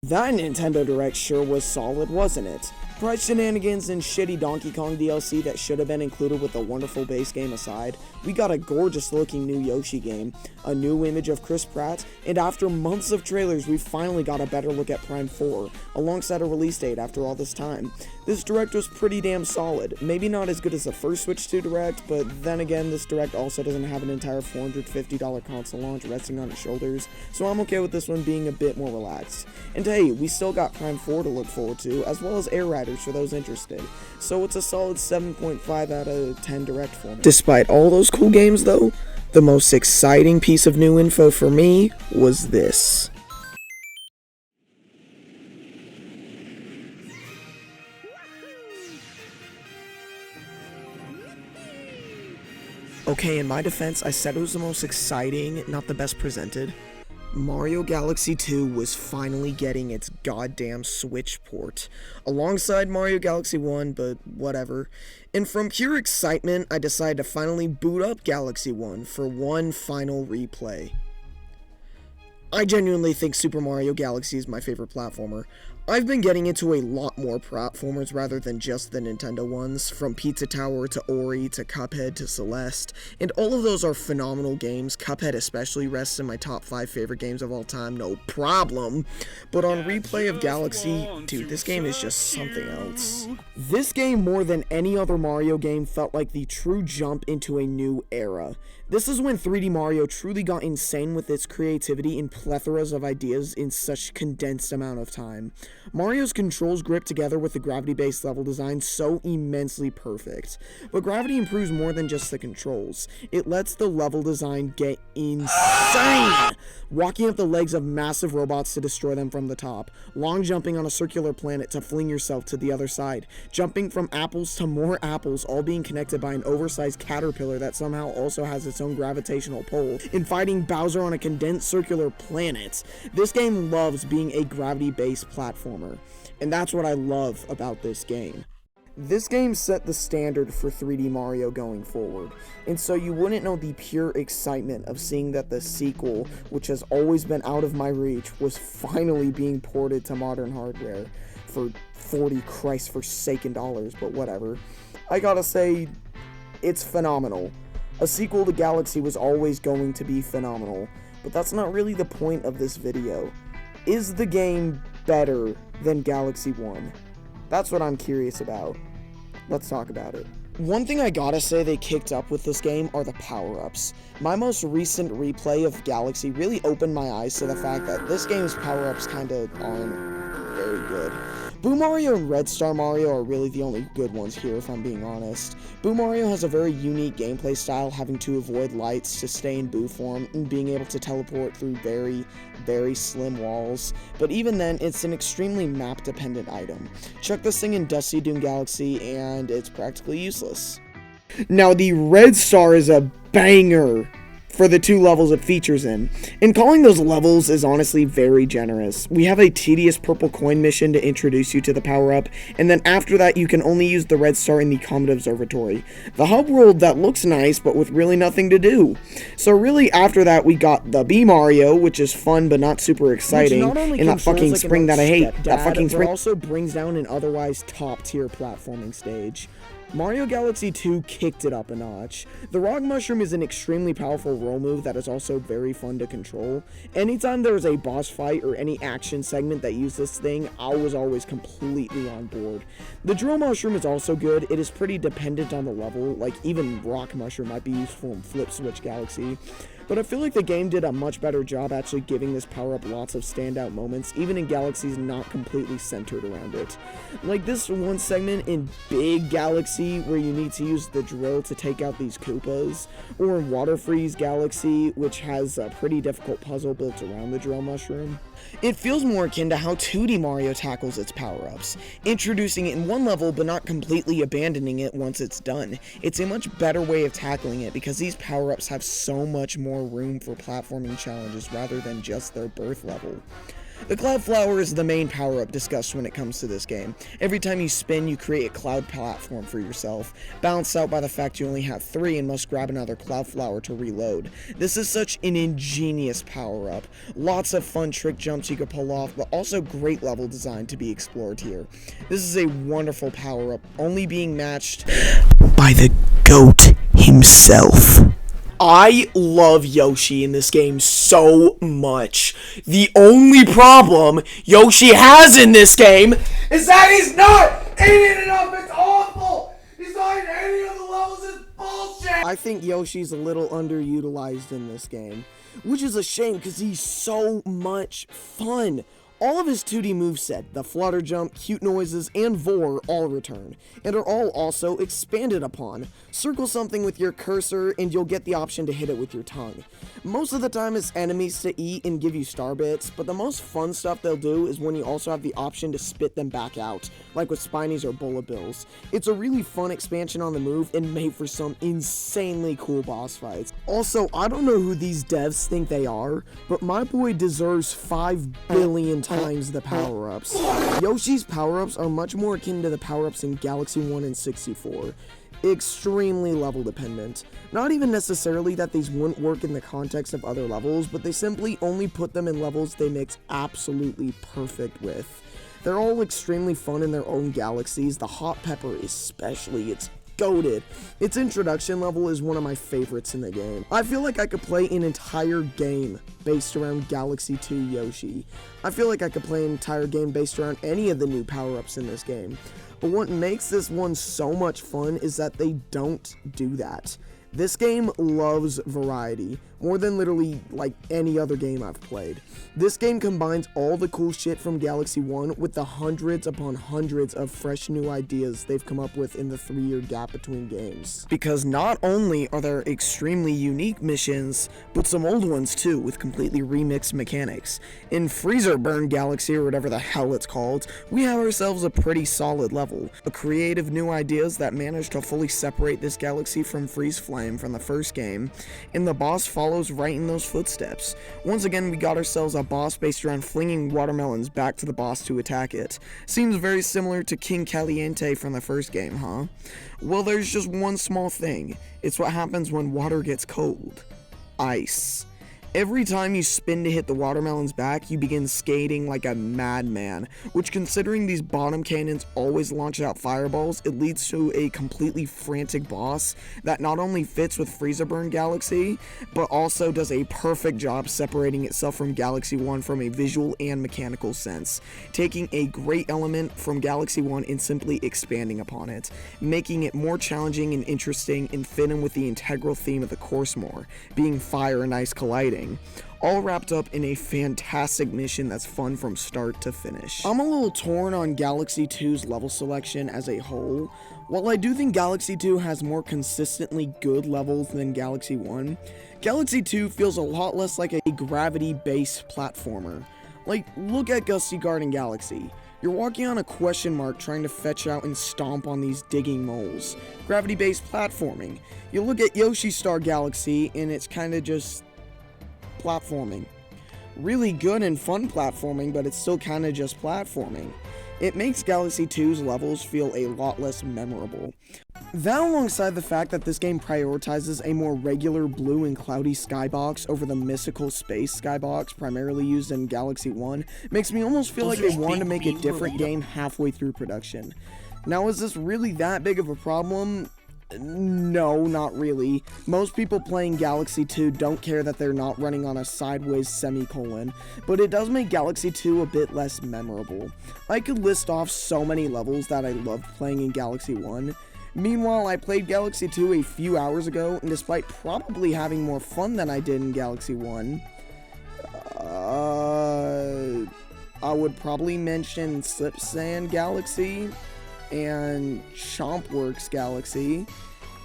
That Nintendo Direct sure was solid, wasn't it? Price shenanigans and shitty Donkey Kong DLC that should have been included with the wonderful base game aside, we got a gorgeous looking new Yoshi game, a new image of Chris Pratt, and after months of trailers we finally got a better look at Prime 4, alongside a release date after all this time. This Direct was pretty damn solid, maybe not as good as the first Switch 2 Direct, but then again this Direct also doesn't have an entire $450 console launch resting on its shoulders, so I'm okay with this one being a bit more relaxed. And hey, we still got Prime 4 to look forward to, as well as Air Riders for those interested, so it's a solid 7.5 out of 10 Direct for me. Despite all those cool games though, the most exciting piece of new info for me was this. Okay, in my defense, I said it was the most exciting, not the best presented. Mario Galaxy 2 was finally getting its goddamn Switch port, alongside Mario Galaxy 1, but whatever. And from pure excitement, I decided to finally boot up Galaxy 1 for one final replay. I genuinely think Super Mario Galaxy is my favorite platformer. I've been getting into a lot more platformers rather than just the Nintendo ones, from Pizza Tower to Ori to Cuphead to Celeste, and all of those are phenomenal games. Cuphead especially rests in my top 5 favorite games of all time, no problem. But on replay of Galaxy, dude, this game is just something else. This game, more than any other Mario game, felt like the true jump into a new era. This is when 3D Mario truly got insane with its creativity and plethoras of ideas in such condensed amount of time. Mario's controls grip together with the gravity-based level design so immensely perfect. But gravity improves more than just the controls. It lets the level design get insane! Walking up the legs of massive robots to destroy them from the top, long jumping on a circular planet to fling yourself to the other side, jumping from apples to more apples, all being connected by an oversized caterpillar that somehow also has its own gravitational pull, and fighting Bowser on a condensed circular planet. This game loves being a gravity-based platformer, and that's what I love about this game. This game set the standard for 3D Mario going forward, and so you wouldn't know the pure excitement of seeing that the sequel, which has always been out of my reach, was finally being ported to modern hardware for 40 Christ-forsaken dollars, but whatever. I gotta say, it's phenomenal. A sequel to Galaxy was always going to be phenomenal, but that's not really the point of this video. Is the game better than Galaxy 1? That's what I'm curious about. Let's talk about it. One thing I gotta say they kicked up with this game are the power-ups. My most recent replay of Galaxy really opened my eyes to the fact that this game's power-ups kinda aren't very good. Boo Mario and Red Star Mario are really the only good ones here, if I'm being honest. Boo Mario has a very unique gameplay style, having to avoid lights to stay in Boo form, and being able to teleport through very, very slim walls. But even then, it's an extremely map-dependent item. Chuck this thing in Dusty Dune Galaxy, and it's practically useless. Now, the Red Star is a banger for the 2 levels it features in. And calling those levels is honestly very generous. We have a tedious purple coin mission to introduce you to the power-up, and then after that you can only use the Red Star in the Comet Observatory, the hub world that looks nice but with really nothing to do. So really after that we got the Bee Mario, which is fun but not super exciting, and that fucking like spring that I hate. That fucking spring also brings down an otherwise top-tier platforming stage. Mario Galaxy 2 kicked it up a notch. The Rock Mushroom is an extremely powerful roll move that is also very fun to control. Anytime there was a boss fight or any action segment that used this thing, I was always completely on board. The Drill Mushroom is also good. It is pretty dependent on the level, like even Rock Mushroom might be useful in Flip Switch Galaxy. But I feel like the game did a much better job actually giving this power-up lots of standout moments, even in galaxies not completely centered around it. Like this one segment in Big Galaxy where you need to use the drill to take out these Koopas, or in Water Freeze Galaxy, which has a pretty difficult puzzle built around the drill mushroom. It feels more akin to how 2D Mario tackles its power-ups, introducing it in one level but not completely abandoning it once it's done. It's a much better way of tackling it because these power-ups have so much more room for platforming challenges rather than just their birth level. The Cloud Flower is the main power-up discussed when it comes to this game. Every time you spin, you create a cloud platform for yourself, balanced out by the fact you only have 3 and must grab another Cloud Flower to reload. This is such an ingenious power-up. Lots of fun trick jumps you could pull off, but also great level design to be explored here. This is a wonderful power-up, only being matched by the GOAT himself. I love Yoshi in this game so much. The only problem Yoshi has in this game is that he's not in it enough. It's awful. He's not in any of the levels. It's bullshit. I think Yoshi's a little underutilized in this game, which is a shame because he's so much fun. All of his 2D moveset, the flutter jump, cute noises, and vor all return, and are all also expanded upon. Circle something with your cursor, and you'll get the option to hit it with your tongue. Most of the time it's enemies to eat and give you star bits, but the most fun stuff they'll do is when you also have the option to spit them back out, like with Spinies or Bullet Bills. It's a really fun expansion on the move and made for some insanely cool boss fights. Also, I don't know who these devs think they are, but my boy deserves 5 billion times the power-ups. Yoshi's power-ups are much more akin to the power-ups in Galaxy 1 and 64. Extremely level dependent. Not even necessarily that these wouldn't work in the context of other levels, but they simply only put them in levels they mix absolutely perfect with. They're all extremely fun in their own galaxies, the Hot Pepper especially, it's goated. Its introduction level is one of my favorites in the game. I feel like I could play an entire game based around Galaxy 2 Yoshi. I feel like I could play an entire game based around any of the new power-ups in this game. But what makes this one so much fun is that they don't do that. This game loves variety, more than literally like any other game I've played. This game combines all the cool shit from Galaxy 1 with the hundreds upon hundreds of fresh new ideas they've come up with in the 3-year gap between games. Because not only are there extremely unique missions, but some old ones too, with completely remixed mechanics. In Freezer Burn Galaxy, or whatever the hell it's called, we have ourselves a pretty solid level. A creative new ideas that manage to fully separate this galaxy from Freeze Flame from the first game, and the boss follows right in those footsteps. Once again, we got ourselves a boss based around flinging watermelons back to the boss to attack it. Seems very similar to King Caliente from the first game, huh? Well, there's just one small thing. It's what happens when water gets cold. Ice. Every time you spin to hit the watermelons back, you begin skating like a madman, which, considering these bottom cannons always launch out fireballs, it leads to a completely frantic boss that not only fits with Freezer Burn Galaxy, but also does a perfect job separating itself from Galaxy 1 from a visual and mechanical sense, taking a great element from Galaxy 1 and simply expanding upon it, making it more challenging and interesting and fitting with the integral theme of the course more, being fire and ice colliding. All wrapped up in a fantastic mission that's fun from start to finish. I'm a little torn on Galaxy 2's level selection as a whole. While I do think Galaxy 2 has more consistently good levels than Galaxy 1, Galaxy 2 feels a lot less like a gravity-based platformer. Like, look at Gusty Garden Galaxy. You're walking on a question mark trying to fetch out and stomp on these digging moles. Gravity-based platforming. You look at Yoshi Star Galaxy and it's kinda just platforming. Really good and fun platforming, but it's still kinda just platforming. It makes Galaxy 2's levels feel a lot less memorable. That, alongside the fact that this game prioritizes a more regular blue and cloudy skybox over the mystical space skybox primarily used in Galaxy 1, makes me almost feel like they wanted to make a different game halfway through production. Now, is this really that big of a problem? No, not really. Most people playing Galaxy 2 don't care that they're not running on a sideways semicolon, but it does make Galaxy 2 a bit less memorable. I could list off so many levels that I loved playing in Galaxy 1. Meanwhile, I played Galaxy 2 a few hours ago, and despite probably having more fun than I did in Galaxy 1, I would probably mention Slip Sand Galaxy and Chompworks Galaxy,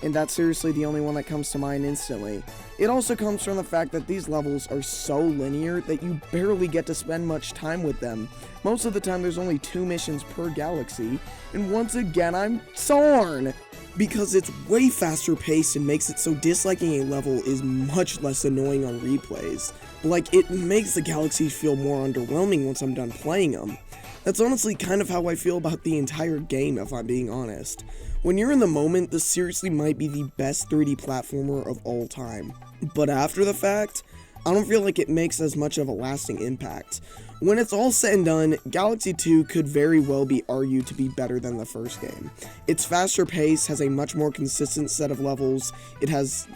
and that's seriously the only one that comes to mind instantly. It also comes from the fact that these levels are so linear that you barely get to spend much time with them. Most of the time there's only 2 missions per galaxy, and once again I'm torn! Because it's way faster paced and makes it so disliking a level is much less annoying on replays. Like, it makes the galaxies feel more underwhelming once I'm done playing them. That's honestly kind of how I feel about the entire game, if I'm being honest. When you're in the moment, this seriously might be the best 3D platformer of all time. But after the fact, I don't feel like it makes as much of a lasting impact. When it's all said and done, Galaxy 2 could very well be argued to be better than the first game. It's faster paced, has a much more consistent set of levels, it has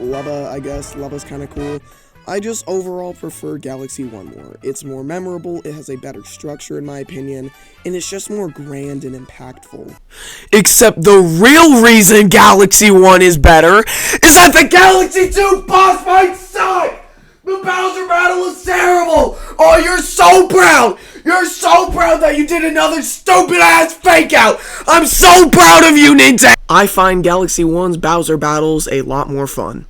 lava, I guess, lava's kinda cool. I just overall prefer Galaxy 1 more. It's more memorable, it has a better structure in my opinion, and it's just more grand and impactful. Except the real reason Galaxy 1 is better is that the Galaxy 2 boss fight sucked! The Bowser battle is terrible! Oh, you're so proud! You're so proud that you did another stupid ass fake out! I'm so proud of you, Nintendo! I find Galaxy 1's Bowser battles a lot more fun.